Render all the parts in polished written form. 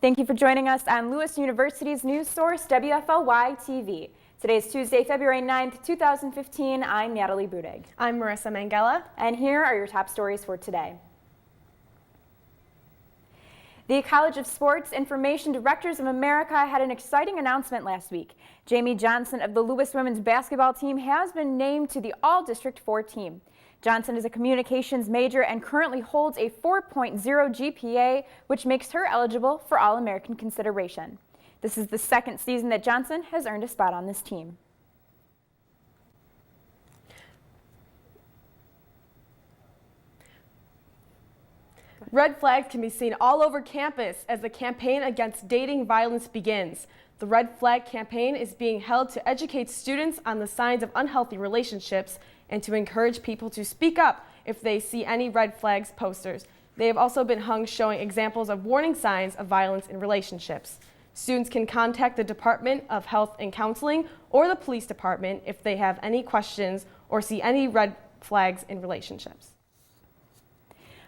Thank you for joining us on Lewis University's news source, WFLY-TV. Today is Tuesday, February 9th, 2015. I'm Natalie Budig. I'm Marissa Mangella. And here are your top stories for today. The College of Sports Information Directors of America had an exciting announcement last week. Jamie Johnson of the Lewis women's basketball team has been named to the All-District 4 team. Johnson is a communications major and currently holds a 4.0 GPA, which makes her eligible for All-American consideration. This is the second season that Johnson has earned a spot on this team. Red flags can be seen all over campus as the campaign against dating violence begins. The Red Flag campaign is being held to educate students on the signs of unhealthy relationships and to encourage people to speak up if they see any red flags posters. They have also been hung showing examples of warning signs of violence in relationships. Students can contact the Department of Health and Counseling or the police department if they have any questions or see any red flags in relationships.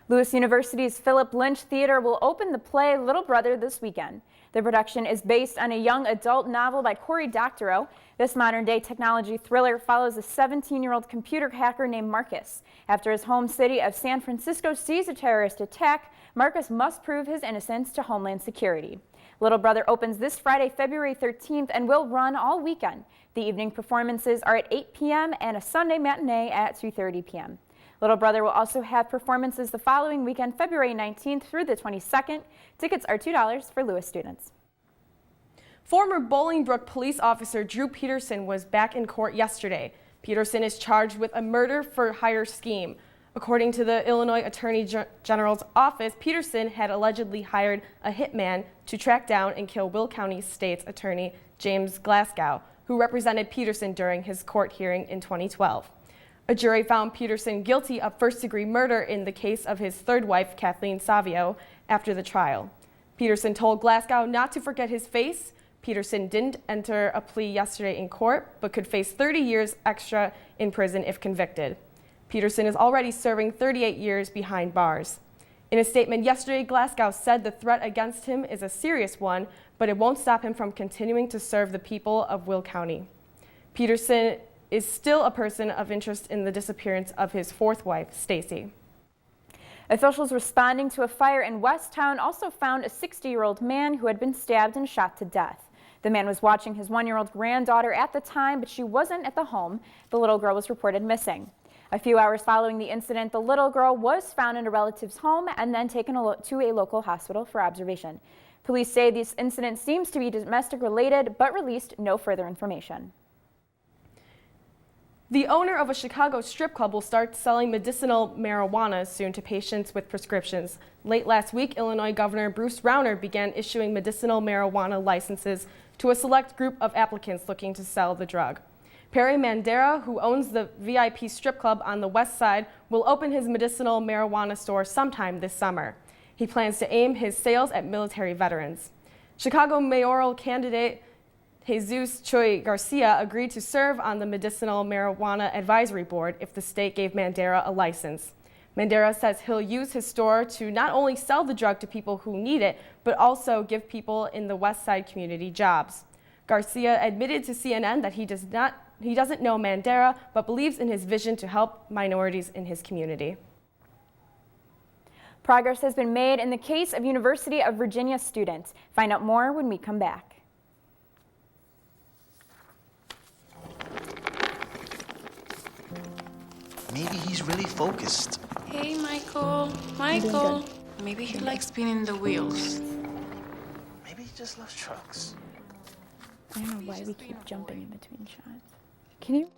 Lewis University's Philip Lynch Theater will open the play Little Brother this weekend. The production is based on a young adult novel by Cory Doctorow. This modern-day technology thriller follows a 17-year-old computer hacker named Marcus. After his home city of San Francisco sees a terrorist attack, Marcus must prove his innocence to Homeland Security. Little Brother opens this Friday, February 13th, and will run all weekend. The evening performances are at 8 p.m. and a Sunday matinee at 2:30 p.m. Little Brother will also have performances the following weekend, February 19th through the 22nd. Tickets are $2 for Lewis students. Former Bolingbrook police officer Drew Peterson was back in court yesterday. Peterson is charged with a murder for hire scheme. According to the Illinois Attorney General's office, Peterson had allegedly hired a hitman to track down and kill Will County State's Attorney James Glasgow, who represented Peterson during his court hearing in 2012. A jury found Peterson guilty of first-degree murder in the case of his third wife, Kathleen Savio, after the trial. Peterson told Glasgow not to forget his face. Peterson didn't enter a plea yesterday in court, but could face 30 years extra in prison if convicted. Peterson is already serving 38 years behind bars. In a statement yesterday, Glasgow said the threat against him is a serious one, but it won't stop him from continuing to serve the people of Will County. Peterson is still a person of interest in the disappearance of his fourth wife, Stacy. Officials responding to a fire in Westtown also found a 60-year-old man who had been stabbed and shot to death. The man was watching his 1-year-old granddaughter at the time, but she wasn't at the home. The little girl was reported missing. A few hours following the incident, the little girl was found in a relative's home and then taken to a local hospital for observation. Police say this incident seems to be domestic related, but released no further information. The owner of a Chicago strip club will start selling medicinal marijuana soon to patients with prescriptions. Late last week, Illinois Governor Bruce Rauner began issuing medicinal marijuana licenses to a select group of applicants looking to sell the drug. Perry Mandera, who owns the VIP strip club on the west side, will open his medicinal marijuana store sometime this summer. He plans to aim his sales at military veterans. Chicago mayoral candidate Jesus Choi Garcia agreed to serve on the Medicinal Marijuana Advisory Board if the state gave Mandera a license. Mandera says he'll use his store to not only sell the drug to people who need it, but also give people in the West Side community jobs. Garcia admitted to CNN that he doesn't know Mandera, but believes in his vision to help minorities in his community. Progress has been made in the case of University of Virginia students. Find out more when we come back. Maybe he's really focused. Hey, Michael. Michael. Maybe he likes spinning the wheels. Maybe he just loves trucks. I don't know why we keep jumping in between shots. Can you?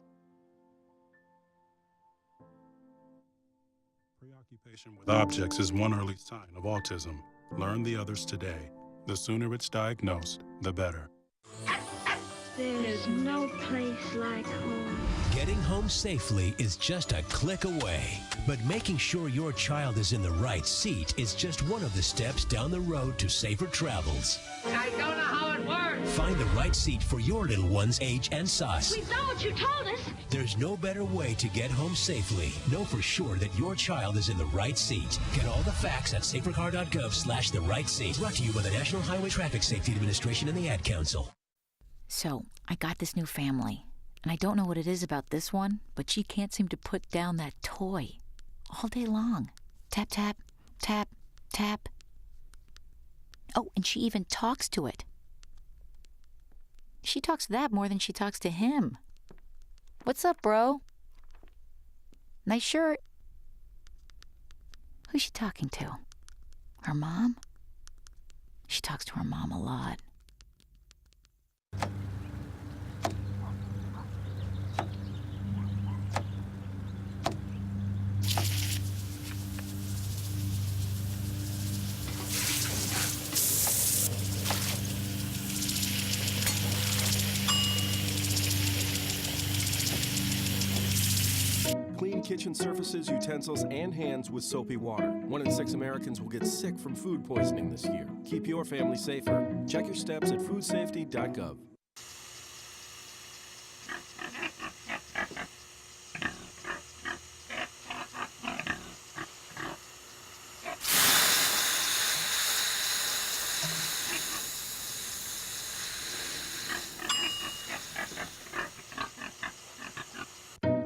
Preoccupation with objects is one early sign of autism. Learn the others today. The sooner it's diagnosed, the better. There's no place like home. Getting home safely is just a click away. But making sure your child is in the right seat is just one of the steps down the road to safer travels. I don't know how it works. Find the right seat for your little one's age and size. We know what you told us. There's no better way to get home safely. Know for sure that your child is in the right seat. Get all the facts at safercar.gov/the right seat. Brought to you by the National Highway Traffic Safety Administration and the Ad Council. So, I got this new family, and I don't know what it is about this one, but she can't seem to put down that toy all day long. Tap, tap, tap, tap. Oh, and she even talks to it. She talks to that more than she talks to him. What's up, bro? Nice shirt. Who's she talking to? Her mom? She talks to her mom a lot. Clean kitchen surfaces, utensils, and hands with soapy water. 1 in 6 Americans will get sick from food poisoning this year. Keep your family safer. Check your steps at foodsafety.gov.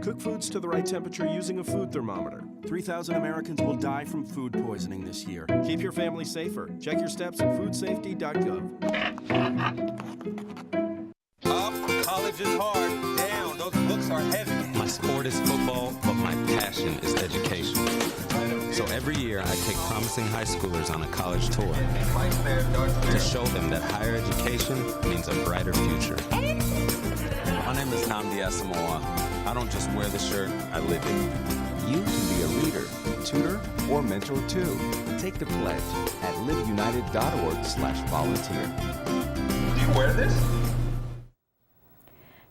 Cook foods to the right temperature using a food thermometer. 3,000 Americans will die from food poisoning this year. Keep your family safer. Check your steps at foodsafety.gov. Up, college is hard. Down, those books are heavy. My sport is football, but my passion is education. So every year I take promising high schoolers on a college tour to show them that higher education means a brighter future. My name is Tom Diaz-Samoa. I don't just wear the shirt, I live it. You can be a reader, tutor, or mentor too. Take the pledge at liveunited.org/volunteer. Do you wear this?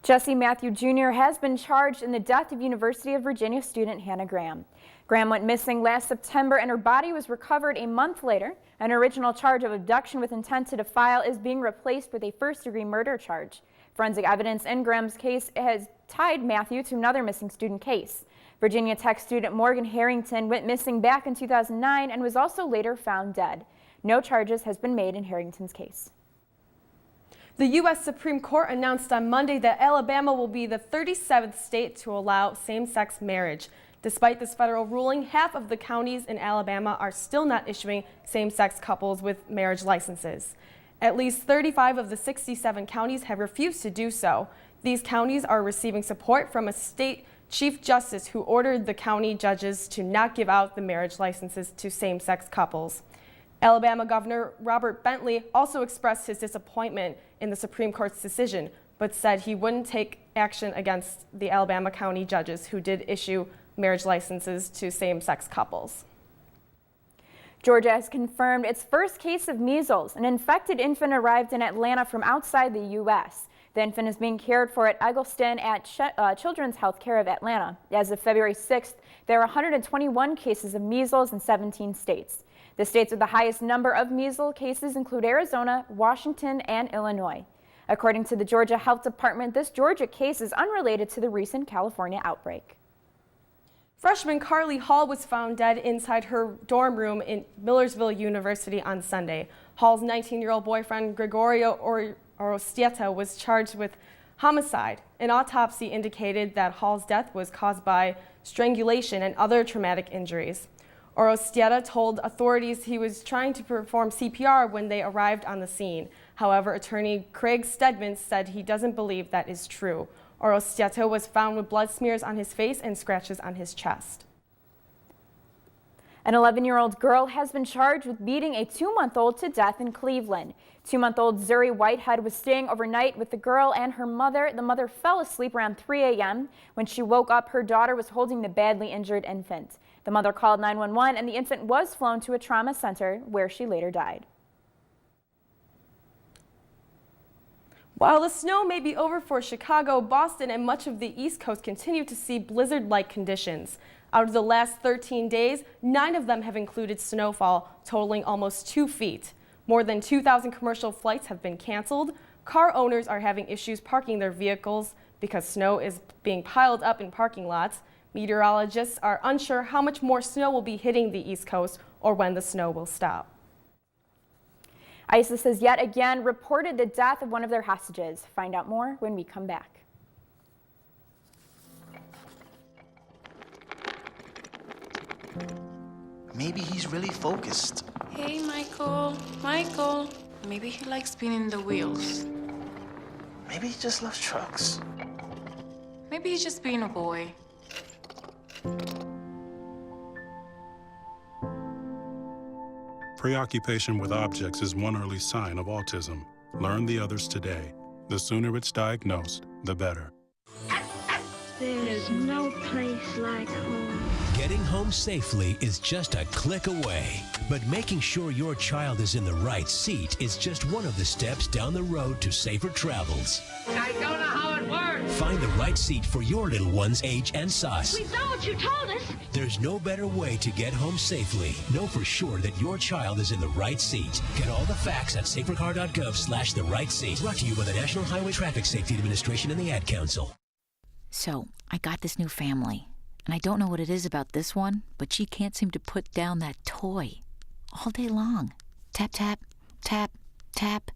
Jesse Matthew Jr. has been charged in the death of University of Virginia student Hannah Graham. Graham went missing last September and her body was recovered a month later. An original charge of abduction with intent to defile is being replaced with a first-degree murder charge. Forensic evidence in Graham's case has tied Matthew to another missing student case. Virginia Tech student Morgan Harrington went missing back in 2009 and was also later found dead. No charges has been made in Harrington's case. The U.S. Supreme Court announced on Monday that Alabama will be the 37th state to allow same-sex marriage. Despite this federal ruling, half of the counties in Alabama are still not issuing same-sex couples with marriage licenses. At least 35 of the 67 counties have refused to do so. These counties are receiving support from a state chief justice who ordered the county judges to not give out the marriage licenses to same-sex couples. Alabama Governor Robert Bentley also expressed his disappointment in the Supreme Court's decision, but said he wouldn't take action against the Alabama county judges who did issue marriage licenses to same-sex couples. Georgia has confirmed its first case of measles. An infected infant arrived in Atlanta from outside the U.S. The infant is being cared for at Eggleston at Children's Healthcare of Atlanta. As of February 6th, there are 121 cases of measles in 17 states. The states with the highest number of measles cases include Arizona, Washington, and Illinois. According to the Georgia Health Department, this Georgia case is unrelated to the recent California outbreak. Freshman Carly Hall was found dead inside her dorm room in Millersville University on Sunday. Hall's 19-year-old boyfriend, Gregorio Orostieta, was charged with homicide. An autopsy indicated that Hall's death was caused by strangulation and other traumatic injuries. Orostieta told authorities he was trying to perform CPR when they arrived on the scene. However, attorney Craig Stedman said he doesn't believe that is true. Orostieta was found with blood smears on his face and scratches on his chest. An 11-year-old girl has been charged with beating a 2-month-old to death in Cleveland. 2-month-old Zuri Whitehead was staying overnight with the girl and her mother. The mother fell asleep around 3 a.m. When she woke up, her daughter was holding the badly injured infant. The mother called 911 and the infant was flown to a trauma center where she later died. While the snow may be over for Chicago, Boston, and much of the East Coast continue to see blizzard-like conditions. Out of the last 13 days, 9 of them have included snowfall, totaling almost 2 feet. More than 2,000 commercial flights have been canceled. Car owners are having issues parking their vehicles because snow is being piled up in parking lots. Meteorologists are unsure how much more snow will be hitting the East Coast or when the snow will stop. ISIS has yet again reported the death of one of their hostages. Find out more when we come back. Maybe he's really focused. Hey, Michael. Michael. Maybe he likes spinning the wheels. Maybe he just loves trucks. Maybe he's just being a boy. Preoccupation with objects is one early sign of autism. Learn the others today. The sooner it's diagnosed, the better. There's no place like home. Getting home safely is just a click away. But making sure your child is in the right seat is just one of the steps down the road to safer travels. I don't know how it works. Find the right seat for your little one's age and size. We know what you told us. There's no better way to get home safely. Know for sure that your child is in the right seat. Get all the facts at safercar.gov/the right seat. Brought to you by the National Highway Traffic Safety Administration and the Ad Council. So, I got this new family, and I don't know what it is about this one, but she can't seem to put down that toy all day long. Tap, tap, tap, tap.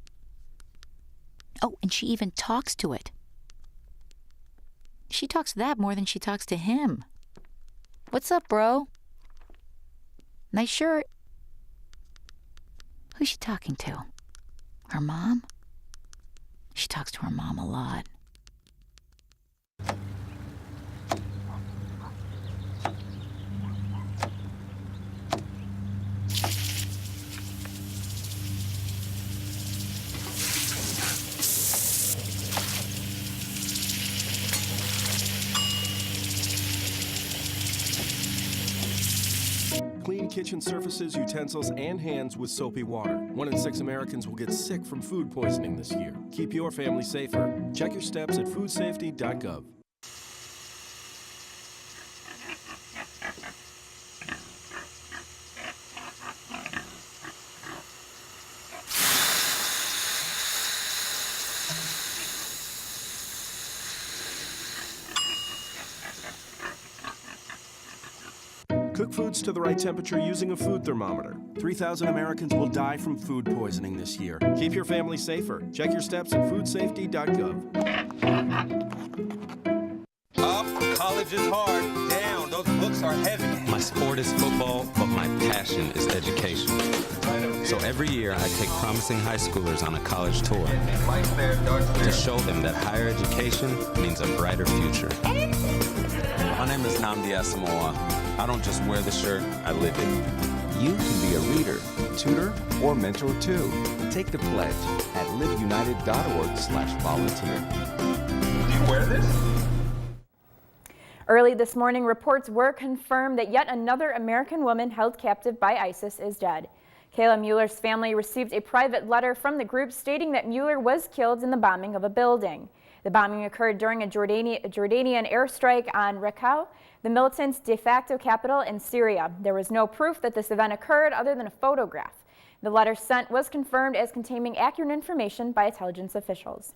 Oh, and she even talks to it. She talks to that more than she talks to him. What's up, bro? Nice shirt. Who's she talking to? Her mom? She talks to her mom a lot. Clean kitchen surfaces, utensils, and hands with soapy water. 1 in 6 Americans will get sick from food poisoning this year. Keep your family safer. Check your steps at foodsafety.gov. Cook foods to the right temperature using a food thermometer. 3,000 Americans will die from food poisoning this year. Keep your family safer. Check your steps at foodsafety.gov. Up, college is hard. Down, those books are heavy. My sport is football, but my passion is education. So every year I take promising high schoolers on a college tour to show them that higher education means a brighter future. My name is Nnamdi Asamoah. I don't just wear the shirt, I live it. You can be a reader, tutor, or mentor too. Take the pledge at liveunited.org/volunteer. Do you wear this? Early this morning, reports were confirmed that yet another American woman held captive by ISIS is dead. Kayla Mueller's family received a private letter from the group stating that Mueller was killed in the bombing of a building. The bombing occurred during a Jordanian airstrike on Raqqa, the militants' de facto capital in Syria. There was no proof that this event occurred other than a photograph. The letter sent was confirmed as containing accurate information by intelligence officials.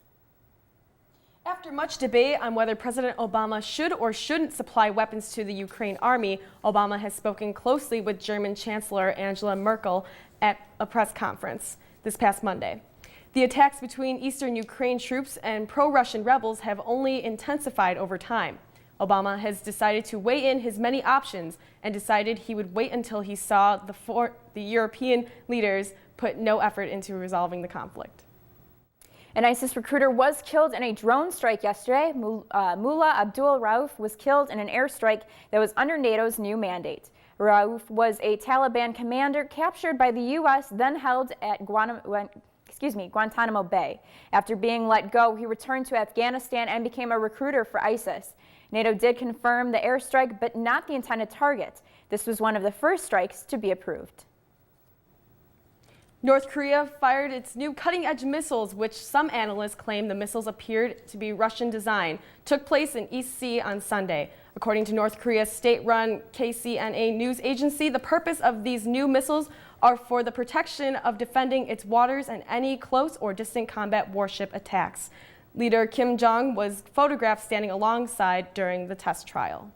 After much debate on whether President Obama should or shouldn't supply weapons to the Ukraine army, Obama has spoken closely with German Chancellor Angela Merkel at a press conference this past Monday. The attacks between eastern Ukraine troops and pro-Russian rebels have only intensified over time. Obama has decided to weigh in his many options and decided he would wait until he saw the European leaders put no effort into resolving the conflict. An ISIS recruiter was killed in a drone strike yesterday. Mullah Abdul Rauf was killed in an airstrike that was under NATO's new mandate. Rauf was a Taliban commander captured by the U.S., then held at Guantanamo Bay. After being let go, he returned to Afghanistan and became a recruiter for ISIS. NATO did confirm the airstrike, but not the intended target. This was one of the first strikes to be approved. North Korea fired its new cutting-edge missiles, which some analysts claim the missiles appeared to be Russian design, took place in East Sea on Sunday. According to North Korea's state-run KCNA news agency, the purpose of these new missiles are for the protection of defending its waters and any close or distant combat warship attacks. Leader Kim Jong was photographed standing alongside during the test trial.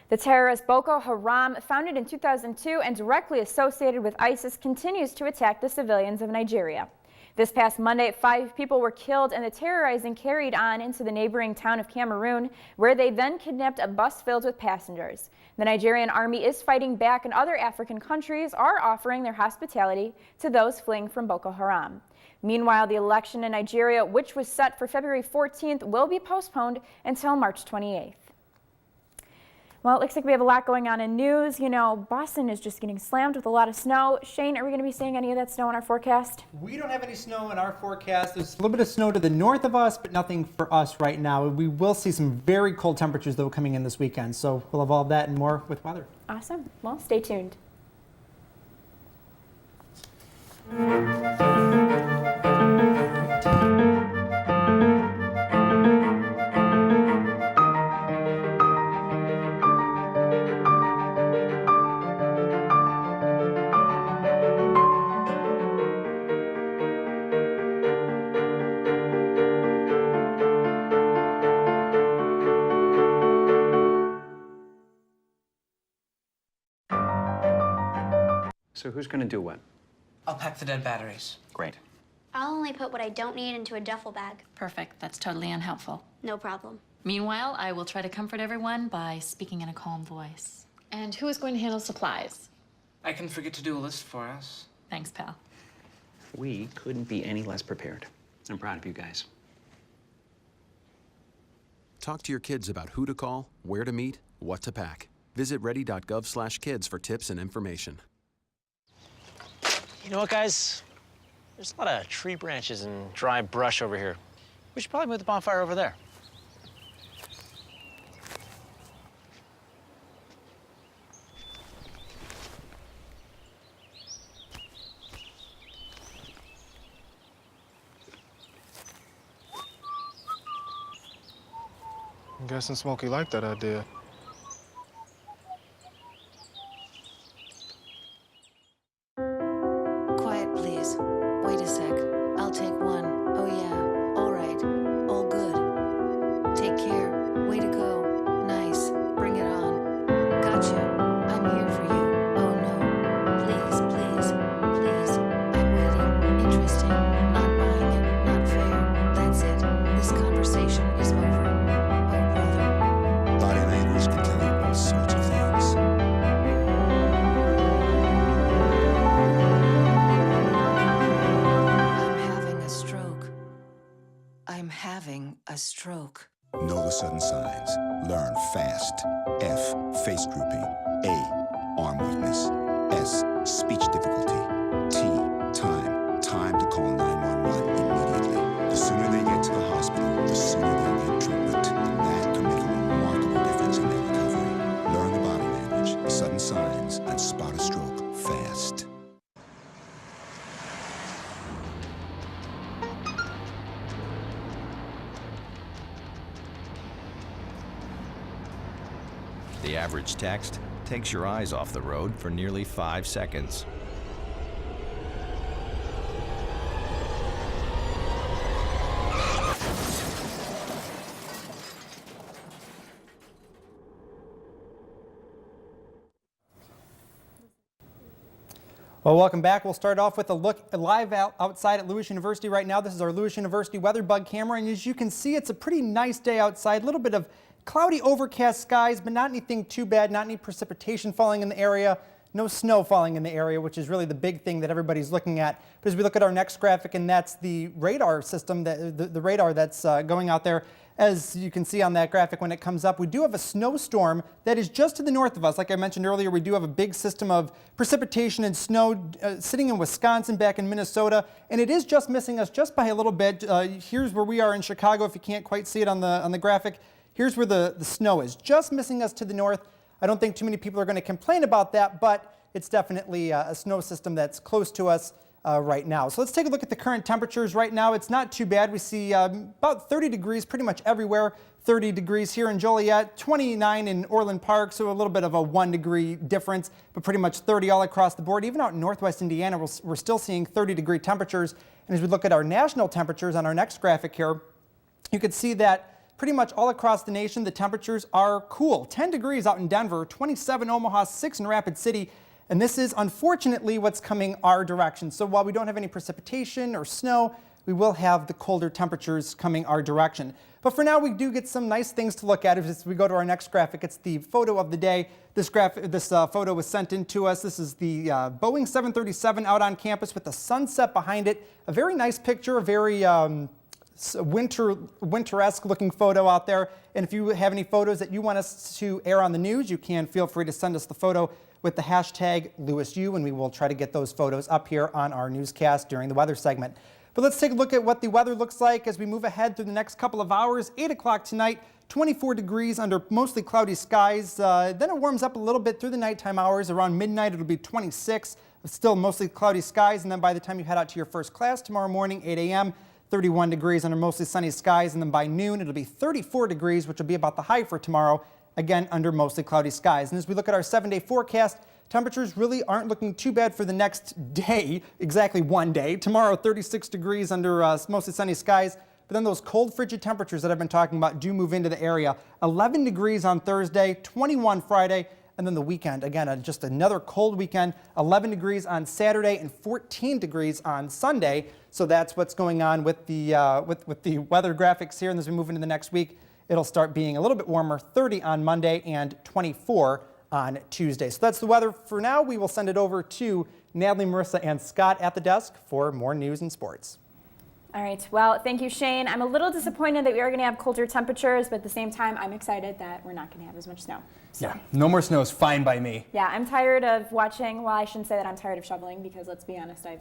The terrorist Boko Haram, founded in 2002 and directly associated with ISIS, continues to attack the civilians of Nigeria. This past Monday, 5 people were killed and the terrorizing carried on into the neighboring town of Cameroon, where they then kidnapped a bus filled with passengers. The Nigerian army is fighting back, and other African countries are offering their hospitality to those fleeing from Boko Haram. Meanwhile, the election in Nigeria, which was set for February 14th, will be postponed until March 28th. Well, it looks like we have a lot going on in news. You know, Boston is just getting slammed with a lot of snow. Shane, are we going to be seeing any of that snow in our forecast? We don't have any snow in our forecast. There's a little bit of snow to the north of us, but nothing for us right now. We will see some very cold temperatures, though, coming in this weekend. So we'll have all that and more with weather. Awesome. Well, stay tuned. So who's going to do what? I'll pack the dead batteries. Great. I'll only put what I don't need into a duffel bag. Perfect. That's totally unhelpful. No problem. Meanwhile, I will try to comfort everyone by speaking in a calm voice. And who is going to handle supplies? I can forget to do a list for us. Thanks, pal. We couldn't be any less prepared. I'm proud of you guys. Talk to your kids about who to call, where to meet, what to pack. Visit ready.gov/kids for tips and information. You know what, guys? There's a lot of tree branches and dry brush over here. We should probably move the bonfire over there. I'm guessing Smokey liked that idea. Quiet, please. Wait a sec. I'll take one. Oh, yeah. All right. All good. Take care. Way to go. Nice. Bring it on. Gotcha. I'm here for you. Oh, no. Please, please, please. I'm waiting. Interesting. Not buying it. Not fair. That's it. This conversation is over. Oh, brother. Body language can tell you all sorts of things. I'm having a stroke. Know the sudden signs. Learn fast. F. Face drooping. A. Arm weakness. S. Speech difficulty. T. Time. Time to call 911 immediately. The sooner they get to the hospital, the sooner they'll get treatment. And that can make a remarkable difference in their recovery. Learn the body language, the sudden signs, and spot a stroke fast. The average text takes your eyes off the road for nearly 5 seconds. Well, welcome back. We'll start off with a look live outside at Lewis University right now. This is our Lewis University weather bug camera, and as you can see, it's a pretty nice day outside. A little bit of cloudy, overcast skies, but not anything too bad, not any precipitation falling in the area, no snow falling in the area, which is really the big thing that everybody's looking at. But as we look at our next graphic, and that's the radar system, the radar that's going out there. As you can see on that graphic when it comes up, we do have a snowstorm that is just to the north of us. Like I mentioned earlier, we do have a big system of precipitation and snow sitting in Wisconsin, back in Minnesota, and it is just missing us just by a little bit. Here's where we are in Chicago, if you can't quite see it on the graphic. Here's where the snow is, just missing us to the north. I don't think too many people are going to complain about that, but it's definitely a snow system that's close to us right now. So let's take a look at the current temperatures right now. It's not too bad. We see about 30 degrees pretty much everywhere. 30 degrees here in Joliet, 29 in Orland Park, so a little bit of a 1 degree difference, but pretty much 30 all across the board. Even out in northwest Indiana, we're still seeing 30-degree temperatures. And as we look at our national temperatures on our next graphic here, you can see that pretty much all across the nation, the temperatures are cool. 10 degrees out in Denver, 27 in Omaha, 6 in Rapid City. And this is unfortunately what's coming our direction. So while we don't have any precipitation or snow, we will have the colder temperatures coming our direction. But for now, we do get some nice things to look at as we go to our next graphic. It's the photo of the day. This photo was sent in to us. This is the Boeing 737 out on campus with the sunset behind it. A very nice picture, a very winter-esque looking photo out there. And if you have any photos that you want us to air on the news, you can feel free to send us the photo with the hashtag LewisU, and we will try to get those photos up here on our newscast during the weather segment. But let's take a look at what the weather looks like as we move ahead through the next couple of hours. 8 o'clock tonight, 24 degrees under mostly cloudy skies. Then it warms up a little bit through the nighttime hours. Around midnight, it'll be 26, still mostly cloudy skies. And then by the time you head out to your first class tomorrow morning, 8 a.m., 31 degrees under mostly sunny skies. And then by noon, it'll be 34 degrees, which will be about the high for tomorrow, again under mostly cloudy skies. And as we look at our 7-day forecast, temperatures really aren't looking too bad for the next day, exactly one day. Tomorrow, 36 degrees under mostly sunny skies. But then those cold, frigid temperatures that I've been talking about do move into the area. 11 degrees on Thursday, 21 Friday, and then the weekend. Again, just another cold weekend. 11 degrees on Saturday and 14 degrees on Sunday. So that's what's going on with the weather graphics here. And as we move into the next week, it'll start being a little bit warmer. 30 on Monday and 24 on Tuesday. So that's the weather for now. We will send it over to Natalie, Marissa, and Scott at the desk for more news and sports. All right, well, thank you, Shane. I'm a little disappointed that we are going to have colder temperatures, but at the same time, I'm excited that we're not going to have as much snow. So. Yeah, no more snow is fine by me. Yeah, I'm tired of watching, well, I shouldn't say that I'm tired of shoveling, because let's be honest, I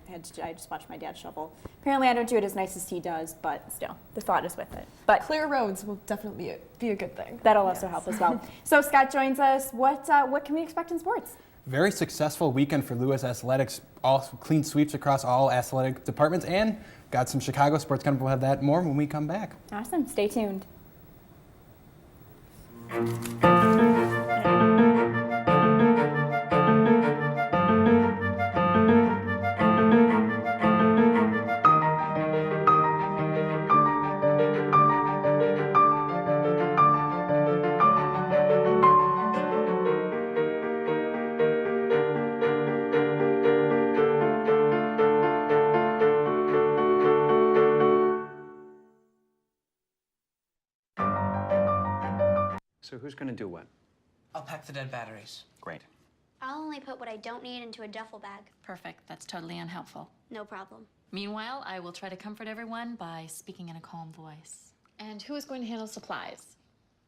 just watched my dad shovel. Apparently, I don't do it as nice as he does, but still, the thought is with it. But clear roads will definitely be a good thing. That'll also help as well. So Scott joins us. What can we expect in sports? Very successful weekend for Lewis Athletics. All clean sweeps across all athletic departments, and got some Chicago sports coming. We'll have that more when we come back. Awesome. Stay tuned. So who's going to do what? I'll pack the dead batteries. Great. I'll only put what I don't need into a duffel bag. Perfect. That's totally unhelpful. No problem. Meanwhile, I will try to comfort everyone by speaking in a calm voice. And who is going to handle supplies?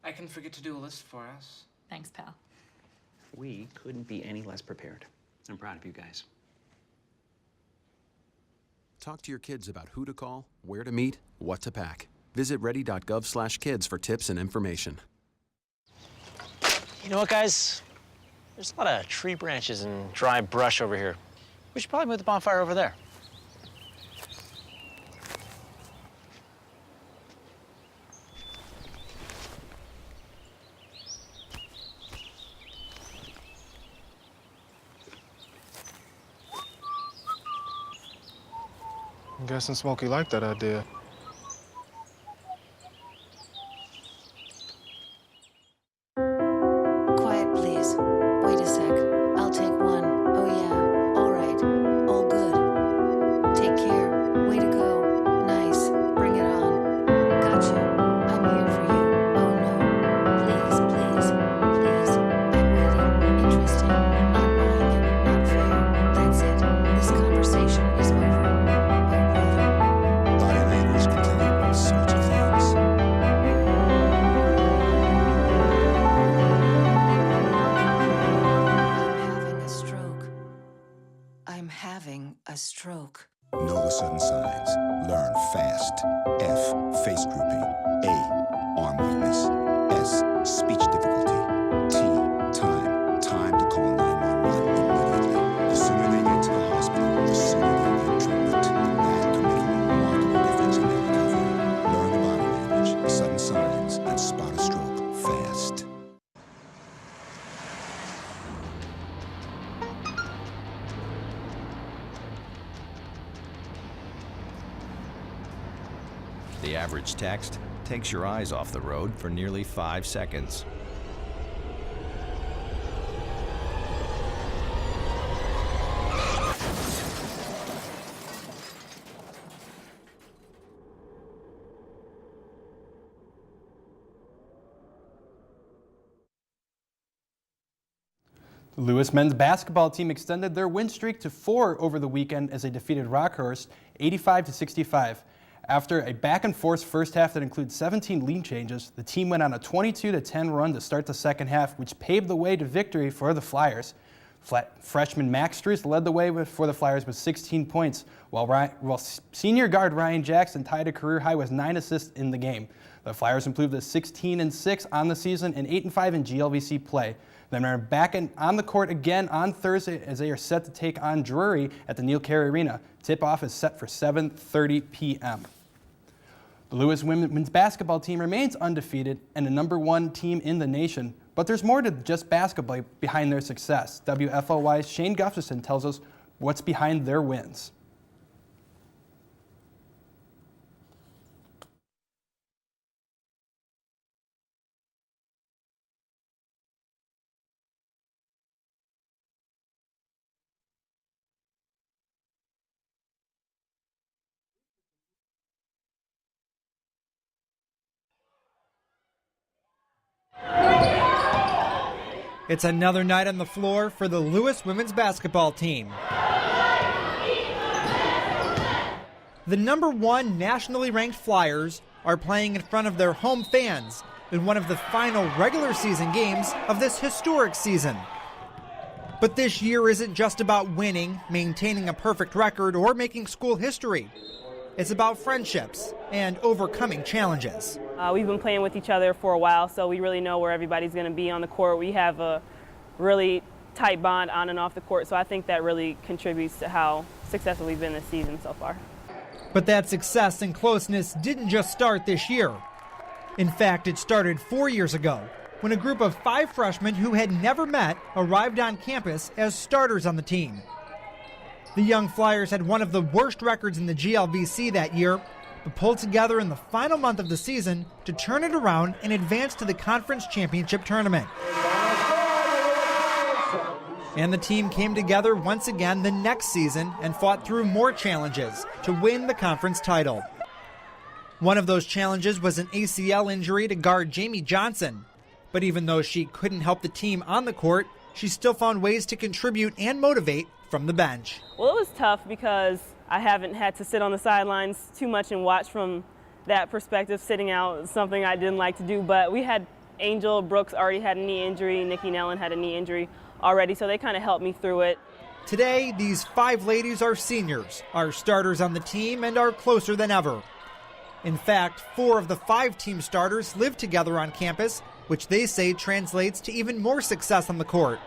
I can forget to do a list for us. Thanks, pal. We couldn't be any less prepared. I'm proud of you guys. Talk to your kids about who to call, where to meet, what to pack. Visit ready.gov/kids for tips and information. You know what, guys? There's a lot of tree branches and dry brush over here. We should probably move the bonfire over there. I'm guessing Smokey liked that idea. Quiet, please. Wait a sec. I'll take one. Oh, yeah. All right. All good. Take care. Way to go. Nice. Bring it on. Gotcha. I'm here for you. Oh, no. Please, please, please. I'm ready. Interesting. Not buying it. Not fair. That's it. This conversation is over. Oh, brother. Body language can tell you all sorts of things. I'm having a stroke. Know the sudden signs. Learn fast. F. Face drooping. A. Arm weakness. S. Speech difficulty. T. Time to call 911 immediately. The average text takes your eyes off the road for nearly 5 seconds. The Lewis men's basketball team extended their win streak to 4 over the weekend as they defeated Rockhurst 85-65. After a back-and-forth first half that includes 17 lead changes, the team went on a 22-10 run to start the second half, which paved the way to victory for the Flyers. Freshman Max Struess led the way for the Flyers with 16 points, while senior guard Ryan Jackson tied a career high with 9 assists in the game. The Flyers improved to 16-6 on the season and 8-5 in GLVC play. Then they're back on the court again on Thursday as they are set to take on Drury at the Neil Carey Arena. Tip-off is set for 7:30 p.m. The Lewis women's basketball team remains undefeated and the #1 team in the nation, but there's more to just basketball behind their success. WFLY's Shane Gustafson tells us what's behind their wins. It's another night on the floor for the Lewis women's basketball team. The #1 nationally ranked Flyers are playing in front of their home fans in one of the final regular season games of this historic season. But this year isn't just about winning, maintaining a perfect record, or making school history. It's about friendships and overcoming challenges. We've been playing with each other for a while, so we really know where everybody's going to be on the court. We have a really tight bond on and off the court, so I think that really contributes to how successful we've been this season so far. But that success and closeness didn't just start this year. In fact, it started 4 years ago when a group of 5 freshmen who had never met arrived on campus as starters on the team. The young Flyers had one of the worst records in the GLVC that year, but pulled together in the final month of the season to turn it around and advance to the conference championship tournament. And the team came together once again the next season and fought through more challenges to win the conference title. One of those challenges was an ACL injury to guard Jamie Johnson. But even though she couldn't help the team on the court, she still found ways to contribute and motivate from the bench. Well, it was tough because I haven't had to sit on the sidelines too much and watch from that perspective. Sitting out is something I didn't like to do, but we had Angel Brooks already had a knee injury, Nikki Nellen had a knee injury already, so they kind of helped me through it. Today, these 5 ladies are seniors, are starters on the team, and are closer than ever. In fact, 4 of the 5 team starters live together on campus, which they say translates to even more success on the court.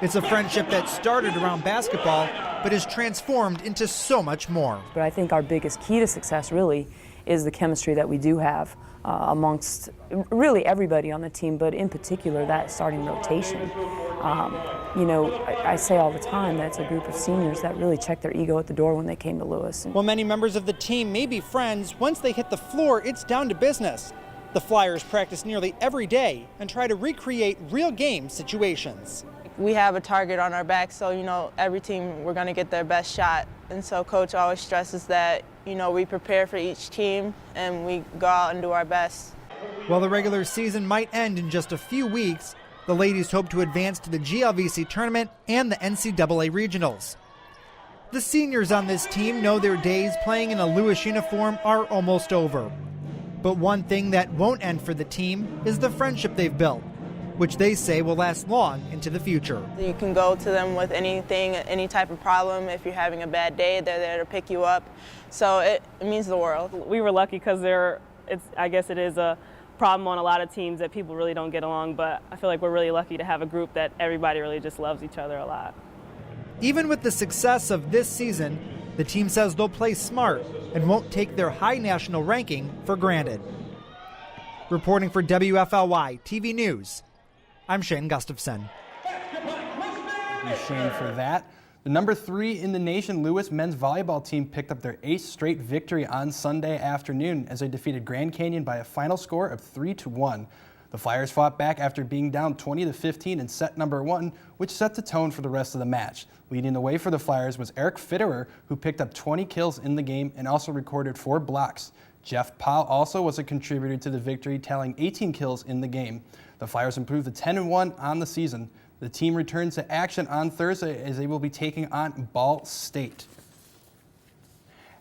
It's a friendship that started around basketball, but is transformed into so much more. But I think our biggest key to success really is the chemistry that we do have amongst really everybody on the team, but in particular that starting rotation. You know, I say all the time that it's a group of seniors that really checked their ego at the door when they came to Lewis. While many members of the team may be friends, once they hit the floor, it's down to business. The Flyers practice nearly every day and try to recreate real game situations. We have a target on our back, so, you know, every team, we're going to get their best shot. And so Coach always stresses that, you know, we prepare for each team and we go out and do our best. While the regular season might end in just a few weeks, the ladies hope to advance to the GLVC tournament and the NCAA regionals. The seniors on this team know their days playing in a Lewis uniform are almost over. But one thing that won't end for the team is the friendship they've built, which they say will last long into the future. You can go to them with anything, any type of problem. If you're having a bad day, they're there to pick you up. So it means the world. We were lucky because I guess it is a problem on a lot of teams that people really don't get along, but I feel like we're really lucky to have a group that everybody really just loves each other a lot. Even with the success of this season, the team says they'll play smart and won't take their high national ranking for granted. Reporting for WFLY-TV News, I'm Shane Gustafson. Thank you, Shane, for that. The number 3 in the nation Lewis men's volleyball team picked up their 8th straight victory on Sunday afternoon as they defeated Grand Canyon by a final score of 3-1. The Flyers fought back after being down 20-15 in set number 1, which set the tone for the rest of the match. Leading the way for the Flyers was Eric Fitterer, who picked up 20 kills in the game and also recorded 4 blocks. Jeff Powell also was a contributor to the victory, tallying 18 kills in the game. The Flyers improved to 10-1 on the season. The team returns to action on Thursday as they will be taking on Ball State.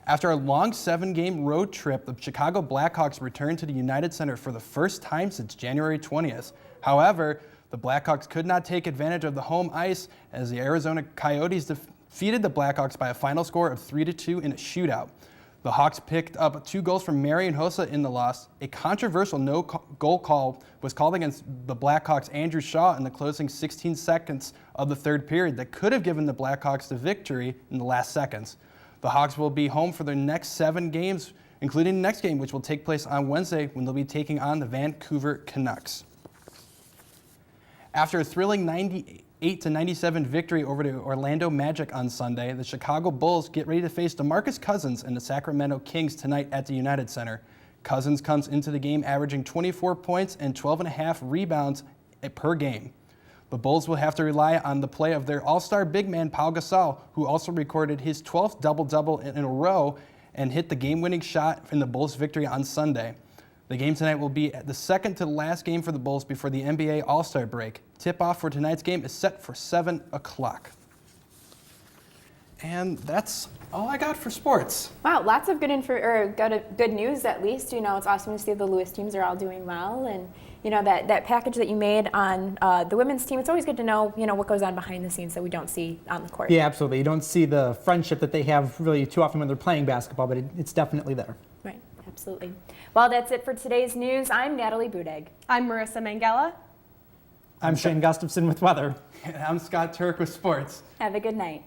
After a long 7-game road trip, the Chicago Blackhawks returned to the United Center for the first time since January 20th. However, the Blackhawks could not take advantage of the home ice as the Arizona Coyotes defeated the Blackhawks by a final score of 3-2 in a shootout. The Hawks picked up 2 goals from Marian Hossa in the loss. A controversial no-goal call was called against the Blackhawks' Andrew Shaw in the closing 16 seconds of the third period that could have given the Blackhawks the victory in the last seconds. The Hawks will be home for their next 7 games, including the next game, which will take place on Wednesday when they'll be taking on the Vancouver Canucks. After a thrilling 98-97 victory over the Orlando Magic on Sunday, the Chicago Bulls get ready to face DeMarcus Cousins and the Sacramento Kings tonight at the United Center. Cousins comes into the game averaging 24 points and 12.5 rebounds per game. The Bulls will have to rely on the play of their all-star big man, Pau Gasol, who also recorded his 12th double-double in a row and hit the game-winning shot in the Bulls' victory on Sunday. The game tonight will be the second to last game for the Bulls before the NBA All-Star break. Tip-off for tonight's game is set for 7 o'clock. And that's all I got for sports. Wow, lots of good news at least. You know, it's awesome to see the Lewis teams are all doing well, and you know that package that you made on the women's team. It's always good to know what goes on behind the scenes that we don't see on the court. Yeah, absolutely. You don't see the friendship that they have really too often when they're playing basketball, but it's definitely there. Right, absolutely. Well, that's it for today's news. I'm Natalie Budeg. I'm Marissa Mangella. I'm Shane Gustafson with weather. And I'm Scott Turk with sports. Have a good night.